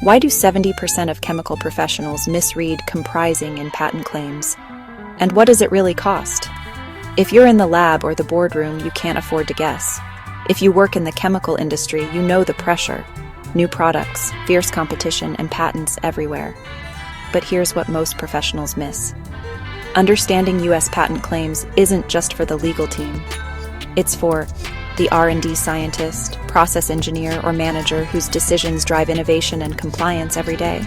Why do 70% of chemical professionals misread comprising in patent claims? And what does it really cost? If you're in the lab or the boardroom, you can't afford to guess. If you work in the chemical industry, you know the pressure. New products, fierce competition, and patents everywhere. But here's what most professionals miss. Understanding U.S. patent claims isn't just for the legal team. It's for the R&D scientist, process engineer, or manager whose decisions drive innovation and compliance every day.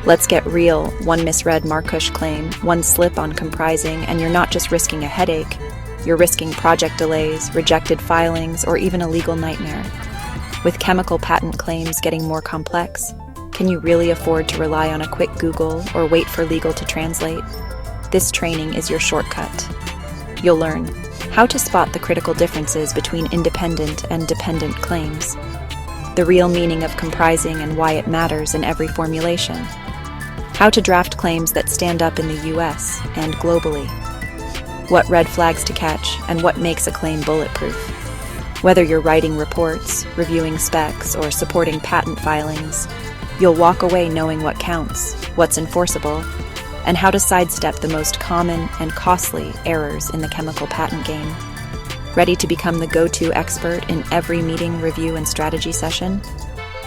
Let's get real. One misread Markush claim, one slip on comprising, and you're not just risking a headache, you're risking project delays, rejected filings, or even a legal nightmare. With chemical patent claims getting more complex, can you really afford to rely on a quick Google or wait for legal to translate? This training is your shortcut. You'll learn how to spot the critical differences between independent and dependent claims, the real meaning of comprising and why it matters in every formulation, how to draft claims that stand up in the US and globally, what red flags to catch, and what makes a claim bulletproof. Whether you're writing reports, reviewing specs, or supporting patent filings, you'll walk away knowing what counts, what's enforceable, and how to sidestep the most common and costly errors in the chemical patent game. Ready to become the go-to expert in every meeting, review, and strategy session?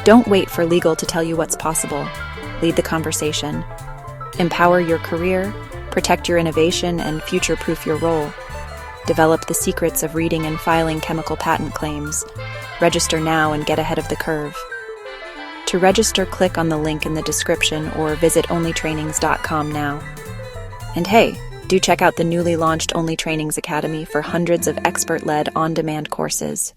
Don't wait for legal to tell you what's possible. Lead the conversation. Empower your career, protect your innovation, and future-proof your role. Develop the secrets of reading and filing chemical patent claims. Register now and get ahead of the curve. To register, click on the link in the description or visit OnlyTRAININGS.com now. And hey, do check out the newly launched OnlyTRAININGS Academy for hundreds of expert-led on-demand courses.